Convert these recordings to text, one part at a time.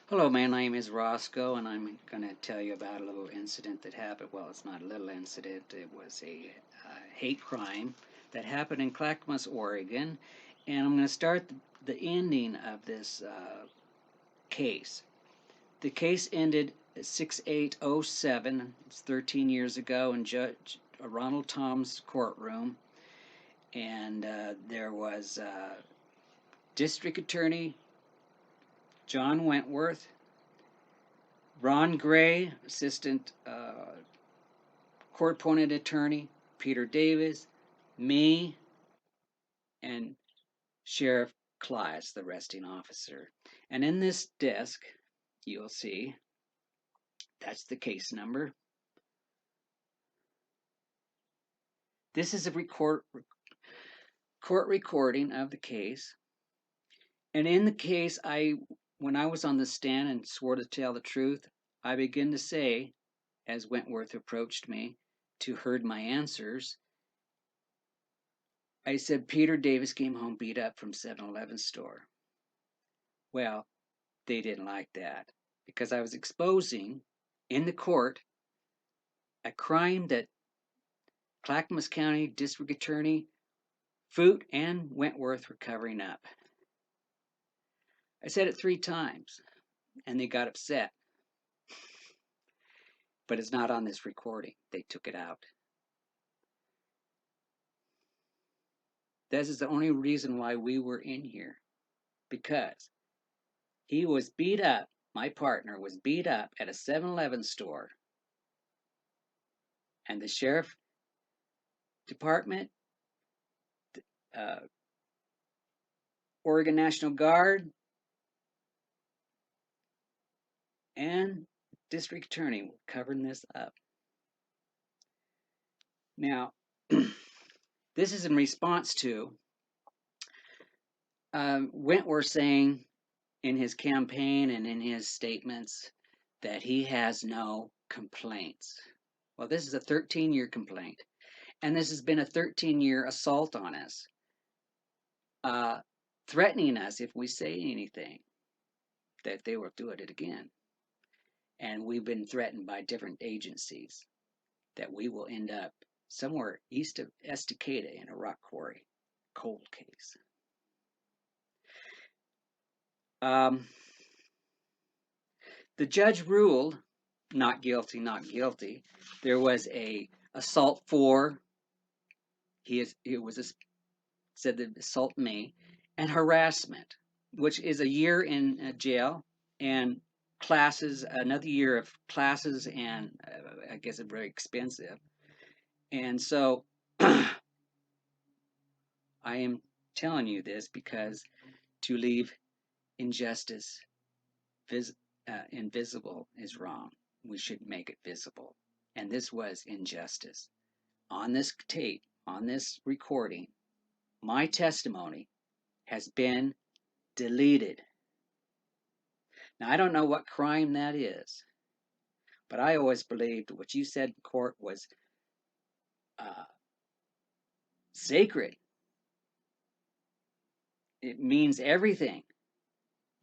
Hello, my name is Roscoe, and I'm going to tell you about a little incident that happened. Well, it's not a little incident, it was a hate crime that happened in Clackamas, Oregon. And I'm going to start the ending of this case. The case ended 6/8/07. It's 13 years ago in Judge Ronald Tom's courtroom. And there was District Attorney John Wentworth, Ron Gray, assistant court-appointed attorney, Peter Davis, me, and Sheriff Clias, the arresting officer. And in this desk, you'll see, that's the case number. This is a court recording of the case. And in the case, when I was on the stand and swore to tell the truth, I began to say, as Wentworth approached me to heard my answers, I said, Peter Davis came home beat up from 7-Eleven store. Well, they didn't like that because I was exposing in the court a crime that Clackamas County District Attorney Foote and Wentworth were covering up. I said it 3 times and they got upset. But it's not on this recording. They took it out. This is the only reason why we were in here, because he was beat up. My partner was beat up at a 7-Eleven store, and the sheriff department, Oregon National Guard, and district attorney were covering this up. Now, this is in response to Wentworth saying in his campaign and in his statements that he has no complaints. Well, this is a 13-year complaint, and this has been a 13-year assault on us, threatening us if we say anything that they will do it again. And we've been threatened by different agencies that we will end up somewhere east of Estacada in a rock quarry, cold case. The judge ruled not guilty, not guilty. There was a assault for, said the assault me, and harassment, which is a year in jail and classes, another year of classes, and I guess it's very expensive. And so I am telling you this because to leave injustice invisible is wrong. We should make it visible. And this was injustice. On this tape, on this recording, my testimony has been deleted. Now, I don't know what crime that is, but I always believed what you said in court was sacred. It means everything.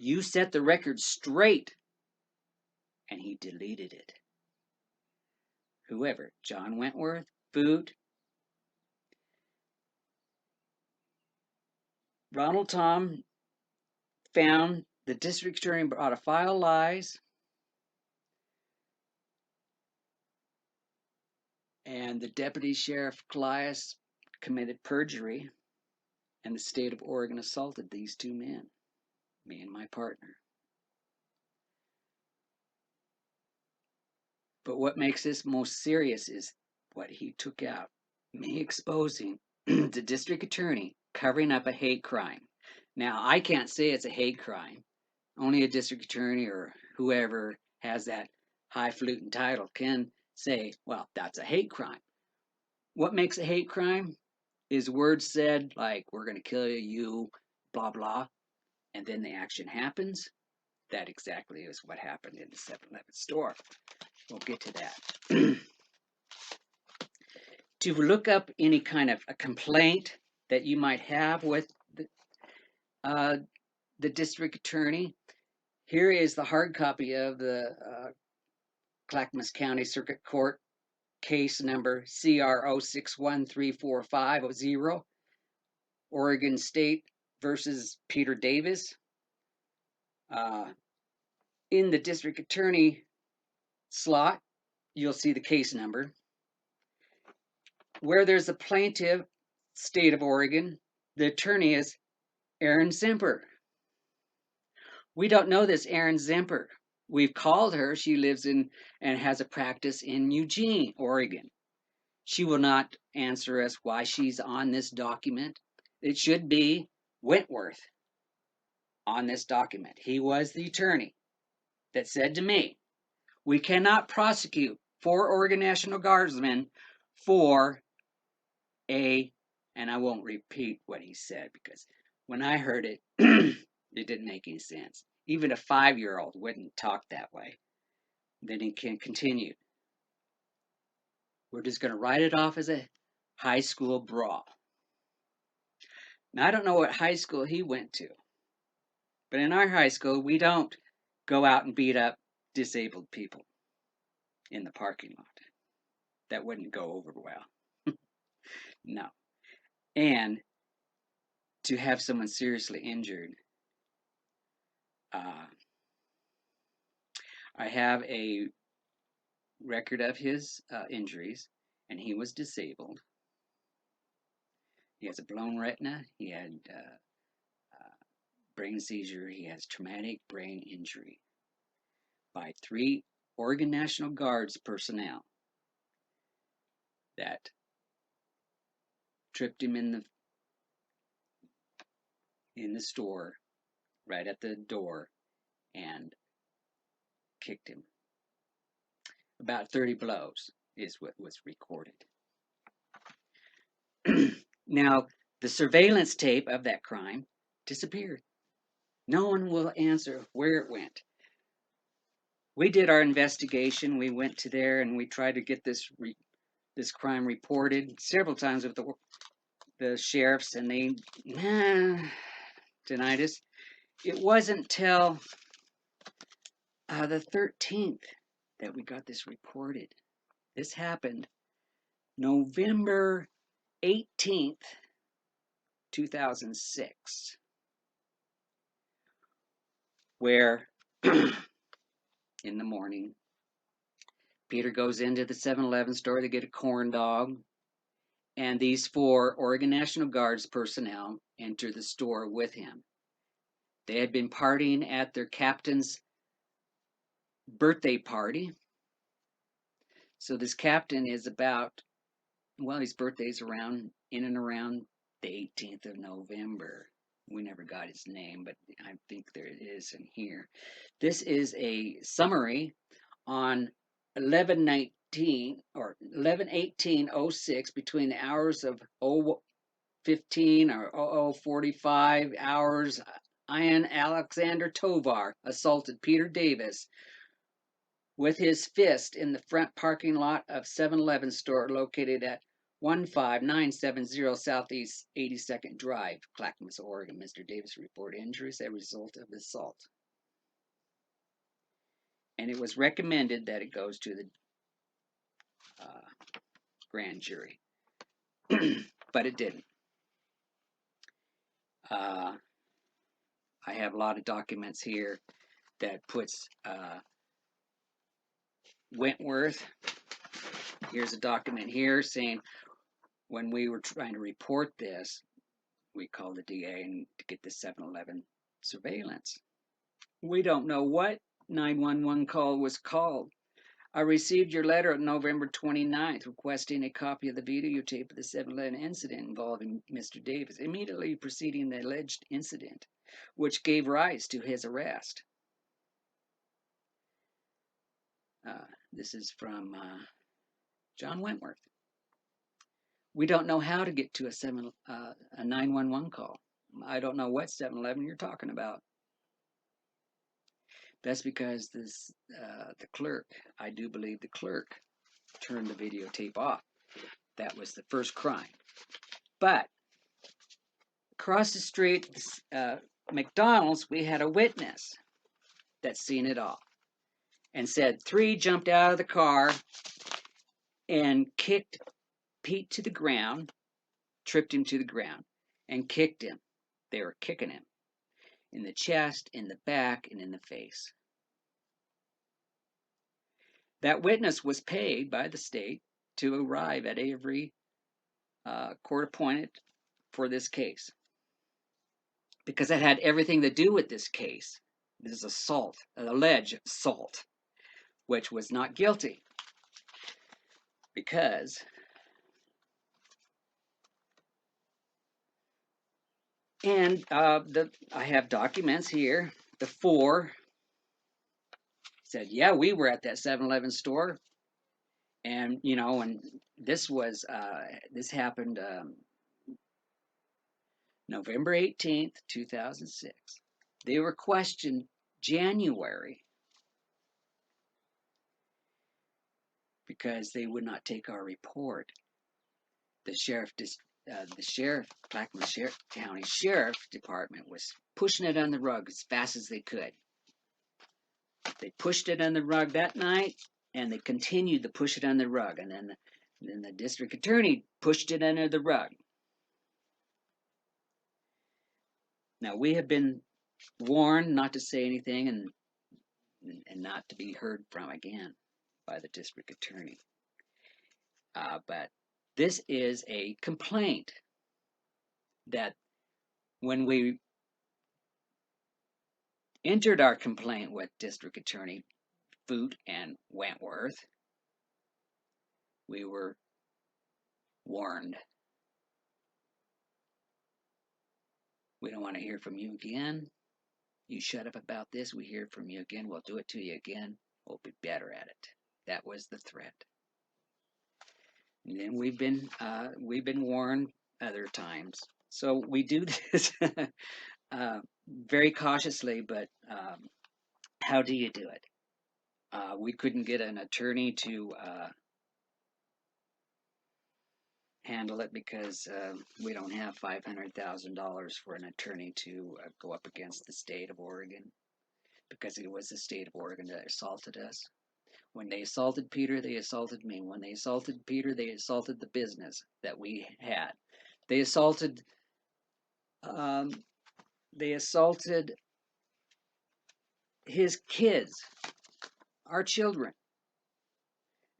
You set the record straight, and he deleted it. Whoever, John Wentworth, Foote, Ronald Tom found the district attorney brought a file of lies, and the deputy sheriff Clias committed perjury, and the state of Oregon assaulted these 2 men, me and my partner. But what makes this most serious is what he took out, me exposing the district attorney covering up a hate crime. Now, I can't say it's a hate crime. Only a district attorney or whoever has that highfalutin title can say, well, that's a hate crime. What makes a hate crime is words said like, we're going to kill you, blah, blah, and then the action happens. That exactly is what happened in the 7-Eleven store. We'll get to that. To look up any kind of a complaint that you might have with the district attorney, Here is the hard copy of the Clackamas County Circuit Court case number CR 0613450, Oregon State versus Peter Davis. In the district attorney slot, you'll see the case number. Where there's a plaintiff, state of Oregon, the attorney is Erin Zemper. We don't know this Erin Zemper. We've called her. She lives in and has a practice in Eugene, Oregon. She will not answer us why she's on this document. It should be Wentworth on this document. He was the attorney that said to me, we cannot prosecute 4 Oregon National Guardsmen for and I won't repeat what he said because when I heard it, it didn't make any sense. Even a 5-year-old wouldn't talk that way. Then he can continue. We're just going to write it off as a high school brawl. Now, I don't know what high school he went to, but in our high school, we don't go out and beat up disabled people in the parking lot. That wouldn't go over well. No. And to have someone seriously injured, I have a record of his injuries, and he was disabled. He has a blown retina. He had brain seizure. He has traumatic brain injury by 3 Oregon National Guards personnel that tripped him in the store right at the door and kicked him. About 30 blows is what was recorded. Now, the surveillance tape of that crime disappeared. No one will answer where it went. We did our investigation. We went to there and we tried to get this crime reported several times with the sheriffs, and they denied us. It wasn't till the 13th that we got this reported. This happened November 18th, 2006, where in the morning, Peter goes into the 7-Eleven store to get a corn dog, and these 4 Oregon National Guards personnel enter the store with him. They had been partying at their captain's birthday party. So this captain is his birthday's in and around the 18th of November. We never got his name, but I think there it is in here. This is a summary on 11/19 or 11/18/06 between the hours of 0:15 or 00:45 hours. Ian Alexander Tovar assaulted Peter Davis with his fist in the front parking lot of 7-Eleven store located at 15970 Southeast 82nd Drive, Clackamas, Oregon. Mr. Davis reported injuries as a result of the assault. And it was recommended that it goes to the grand jury, but it didn't. I have a lot of documents here that puts Wentworth. Here's a document here saying when we were trying to report this, we called the DA to get the 7-Eleven surveillance. We don't know what 911 call was called. I received your letter on November 29th requesting a copy of the videotape of the 7-Eleven incident involving Mr. Davis, immediately preceding the alleged incident, which gave rise to his arrest. This is from John Wentworth. We don't know how to get to a 911 call. I don't know what 7-Eleven you're talking about. That's because the clerk, I do believe the clerk, turned the videotape off. That was the first crime. But across the street, McDonald's, we had a witness that's seen it all, and said 3 jumped out of the car and kicked Pete to the ground, tripped him to the ground, and kicked him. They were kicking him in the chest, in the back, and in the face. That witness was paid by the state to arrive at Avery, court appointed for this case, because it had everything to do with this case, this assault, an alleged assault, which was not guilty, because I have documents here. The 4 said, yeah, we were at that 7-Eleven store, and and this happened November 18th, 2006. They were questioned January because they would not take our report. The Clackamas County Sheriff Department was pushing it on the rug as fast as they could. They pushed it on the rug that night, and they continued to push it on the rug, and then the district attorney pushed it under the rug. Now, we have been warned not to say anything and not to be heard from again by the district attorney. But this is a complaint that when we entered our complaint with District Attorney Foote and Wentworth, we were warned. We don't want to hear from you again. You shut up about this. We hear from you again. We'll do it to you again. We'll be better at it. That was the threat. And then we've been warned other times. So we do this very cautiously, but how do you do it? We couldn't get an attorney to handle it because we don't have $500,000 for an attorney to go up against the state of Oregon, because it was the state of Oregon that assaulted us. When they assaulted Peter, they assaulted me. When they assaulted Peter, they assaulted the business that we had. They assaulted his kids, our children.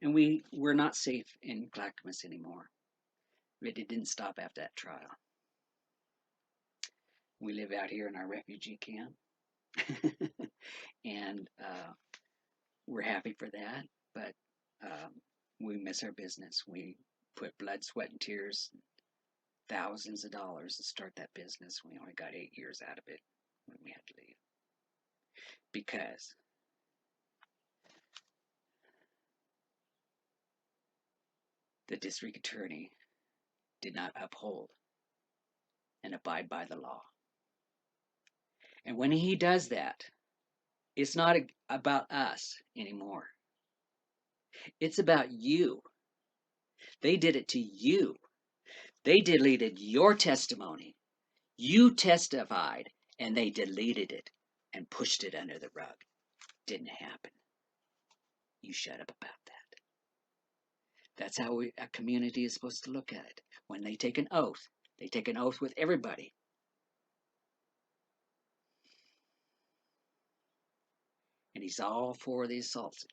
And we were not safe in Clackamas anymore. But it didn't stop after that trial. We live out here in our refugee camp. And we're happy for that, but we miss our business. We put blood, sweat, and tears, thousands of dollars to start that business. We only got 8 years out of it when we had to leave, because the district attorney did not uphold and abide by the law. And when he does that, it's not about us anymore. It's about you. They did it to you. They deleted your testimony. You testified, and they deleted it and pushed it under the rug. Didn't happen. You shut up about that. That's how a community is supposed to look at it. When they take an oath with everybody. And he's all for the assaulted.